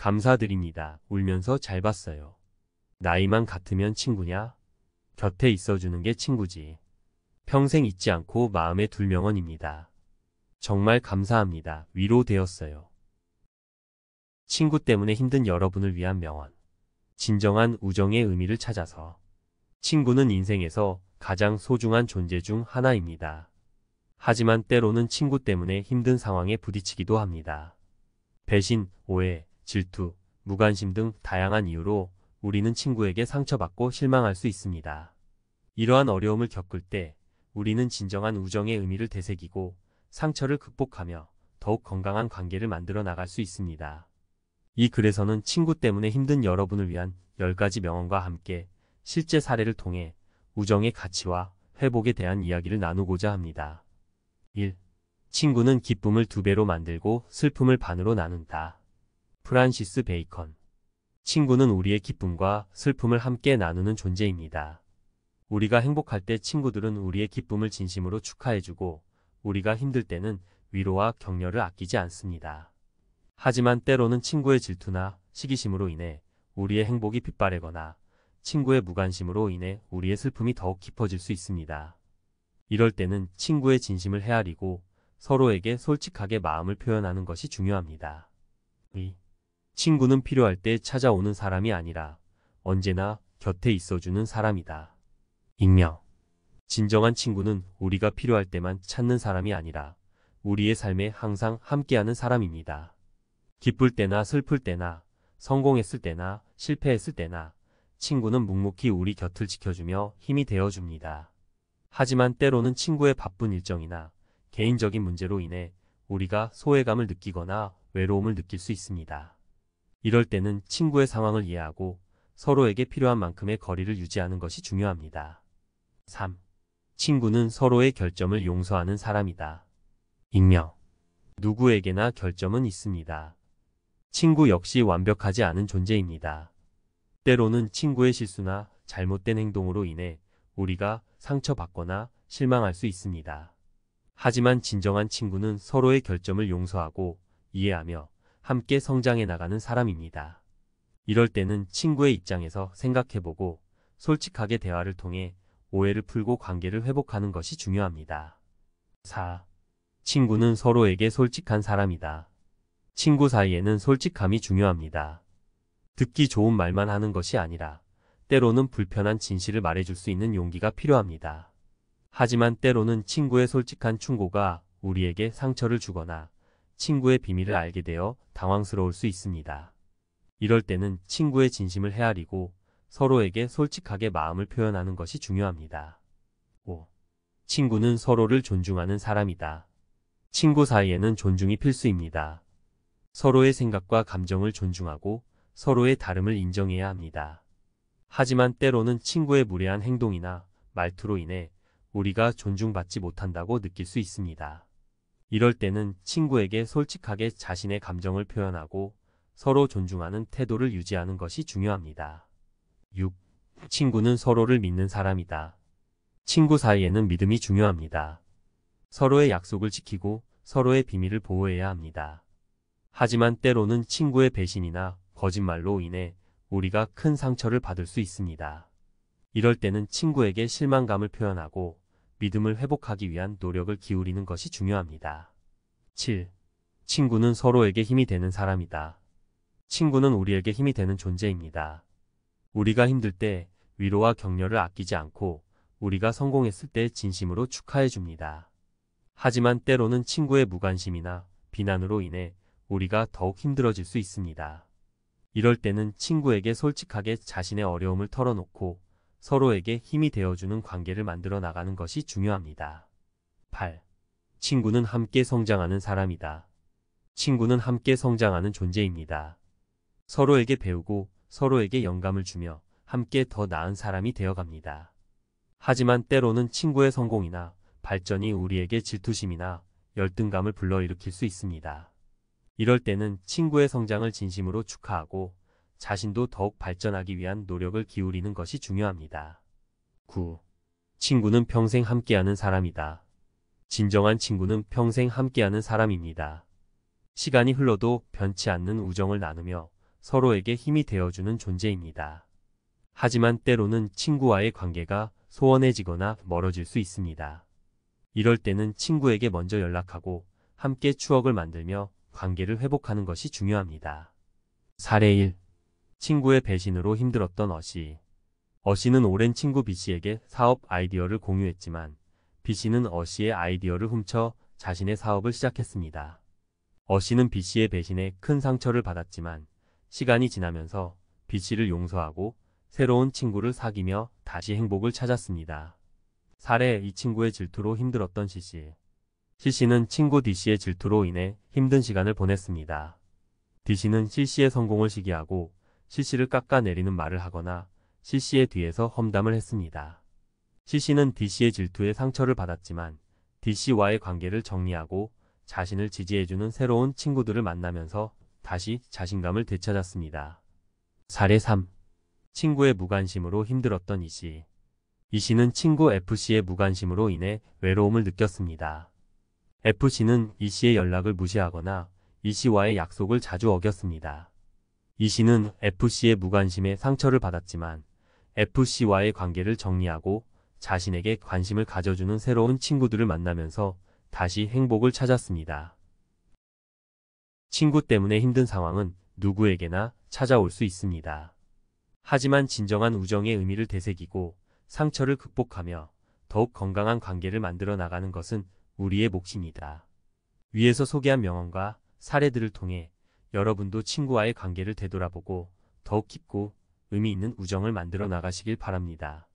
감사드립니다. 울면서 잘 봤어요. 나이만 같으면 친구냐? 곁에 있어주는 게 친구지. 평생 잊지 않고 마음에 둘 명언입니다. 정말 감사합니다. 위로되었어요. 친구 때문에 힘든 여러분을 위한 명언. 진정한 우정의 의미를 찾아서. 친구는 인생에서 가장 소중한 존재 중 하나입니다. 하지만 때로는 친구 때문에 힘든 상황에 부딪히기도 합니다. 배신, 오해, 질투, 무관심 등 다양한 이유로 우리는 친구에게 상처받고 실망할 수 있습니다. 이러한 어려움을 겪을 때 우리는 진정한 우정의 의미를 되새기고 상처를 극복하며 더욱 건강한 관계를 만들어 나갈 수 있습니다. 이 글에서는 친구 때문에 힘든 여러분을 위한 10가지 명언과 함께 실제 사례를 통해 우정의 가치와 회복에 대한 이야기를 나누고자 합니다. 1. 친구는 기쁨을 2배로 만들고 슬픔을 반으로 나눈다. 프란시스 베이컨. 친구는 우리의 기쁨과 슬픔을 함께 나누는 존재입니다. 우리가 행복할 때 친구들은 우리의 기쁨을 진심으로 축하해주고 우리가 힘들 때는 위로와 격려를 아끼지 않습니다. 하지만 때로는 친구의 질투나 시기심으로 인해 우리의 행복이 빗바래거나 친구의 무관심으로 인해 우리의 슬픔이 더욱 깊어질 수 있습니다. 이럴 때는 친구의 진심을 헤아리고 서로에게 솔직하게 마음을 표현하는 것이 중요합니다. 2. 친구는 필요할 때 찾아오는 사람이 아니라 언제나 곁에 있어주는 사람이다. 익명. 진정한 친구는 우리가 필요할 때만 찾는 사람이 아니라 우리의 삶에 항상 함께하는 사람입니다. 기쁠 때나 슬플 때나 성공했을 때나 실패했을 때나 친구는 묵묵히 우리 곁을 지켜주며 힘이 되어줍니다. 하지만 때로는 친구의 바쁜 일정이나 개인적인 문제로 인해 우리가 소외감을 느끼거나 외로움을 느낄 수 있습니다. 이럴 때는 친구의 상황을 이해하고 서로에게 필요한 만큼의 거리를 유지하는 것이 중요합니다. 3. 친구는 서로의 결점을 용서하는 사람이다. 익명. 누구에게나 결점은 있습니다. 친구 역시 완벽하지 않은 존재입니다. 때로는 친구의 실수나 잘못된 행동으로 인해 우리가 상처받거나 실망할 수 있습니다. 하지만 진정한 친구는 서로의 결점을 용서하고 이해하며 함께 성장해 나가는 사람입니다. 이럴 때는 친구의 입장에서 생각해보고 솔직하게 대화를 통해 오해를 풀고 관계를 회복하는 것이 중요합니다. 4. 친구는 서로에게 솔직한 사람이다. 친구 사이에는 솔직함이 중요합니다. 듣기 좋은 말만 하는 것이 아니라 때로는 불편한 진실을 말해줄 수 있는 용기가 필요합니다. 하지만 때로는 친구의 솔직한 충고가 우리에게 상처를 주거나 친구의 비밀을 알게 되어 당황스러울 수 있습니다. 이럴 때는 친구의 진심을 헤아리고 서로에게 솔직하게 마음을 표현하는 것이 중요합니다. 5. 친구는 서로를 존중하는 사람이다. 친구 사이에는 존중이 필수입니다. 서로의 생각과 감정을 존중하고 서로의 다름을 인정해야 합니다. 하지만 때로는 친구의 무례한 행동이나 말투로 인해 우리가 존중받지 못한다고 느낄 수 있습니다. 이럴 때는 친구에게 솔직하게 자신의 감정을 표현하고 서로 존중하는 태도를 유지하는 것이 중요합니다. 6. 친구는 서로를 믿는 사람이다. 친구 사이에는 믿음이 중요합니다. 서로의 약속을 지키고 서로의 비밀을 보호해야 합니다. 하지만 때로는 친구의 배신이나 거짓말로 인해 우리가 큰 상처를 받을 수 있습니다. 이럴 때는 친구에게 실망감을 표현하고 믿음을 회복하기 위한 노력을 기울이는 것이 중요합니다. 7. 친구는 서로에게 힘이 되는 사람이다. 친구는 우리에게 힘이 되는 존재입니다. 우리가 힘들 때 위로와 격려를 아끼지 않고 우리가 성공했을 때 진심으로 축하해 줍니다. 하지만 때로는 친구의 무관심이나 비난으로 인해 우리가 더욱 힘들어질 수 있습니다. 이럴 때는 친구에게 솔직하게 자신의 어려움을 털어놓고 서로에게 힘이 되어주는 관계를 만들어 나가는 것이 중요합니다. 8. 친구는 함께 성장하는 사람이다. 친구는 함께 성장하는 존재입니다. 서로에게 배우고 서로에게 영감을 주며 함께 더 나은 사람이 되어갑니다. 하지만 때로는 친구의 성공이나 발전이 우리에게 질투심이나 열등감을 불러일으킬 수 있습니다. 이럴 때는 친구의 성장을 진심으로 축하하고 자신도 더욱 발전하기 위한 노력을 기울이는 것이 중요합니다. 9. 친구는 평생 함께하는 사람이다. 진정한 친구는 평생 함께하는 사람입니다. 시간이 흘러도 변치 않는 우정을 나누며 서로에게 힘이 되어주는 존재입니다. 하지만 때로는 친구와의 관계가 소원해지거나 멀어질 수 있습니다. 이럴 때는 친구에게 먼저 연락하고 함께 추억을 만들며 관계를 회복하는 것이 중요합니다. 사례 1. 친구의 배신으로 힘들었던 어씨. 어씨는 오랜 친구 B씨에게 사업 아이디어를 공유했지만 B씨는 어씨의 아이디어를 훔쳐 자신의 사업을 시작했습니다. 어씨는 B씨의 배신에 큰 상처를 받았지만 시간이 지나면서 B씨를 용서하고 새로운 친구를 사귀며 다시 행복을 찾았습니다. 사례. 이 친구의 질투로 힘들었던 C씨. C씨는 친구 D씨의 질투로 인해 힘든 시간을 보냈습니다. D씨는 C씨의 성공을 시기하고 C씨를 깎아내리는 말을 하거나 C씨의 뒤에서 험담을 했습니다. C씨는 D씨의 질투에 상처를 받았지만 D씨와의 관계를 정리하고 자신을 지지해주는 새로운 친구들을 만나면서 다시 자신감을 되찾았습니다. 사례 3. 친구의 무관심으로 힘들었던 E씨. E씨는 친구 F씨의 무관심으로 인해 외로움을 느꼈습니다. F씨는 E씨의 연락을 무시하거나 E씨와의 약속을 자주 어겼습니다. E씨는 F씨의 무관심에 상처를 받았지만 F씨와의 관계를 정리하고 자신에게 관심을 가져주는 새로운 친구들을 만나면서 다시 행복을 찾았습니다. 친구 때문에 힘든 상황은 누구에게나 찾아올 수 있습니다. 하지만 진정한 우정의 의미를 되새기고 상처를 극복하며 더욱 건강한 관계를 만들어 나가는 것은 우리의 몫입니다. 위에서 소개한 명언과 사례들을 통해 여러분도 친구와의 관계를 되돌아보고 더욱 깊고 의미 있는 우정을 만들어 나가시길 바랍니다.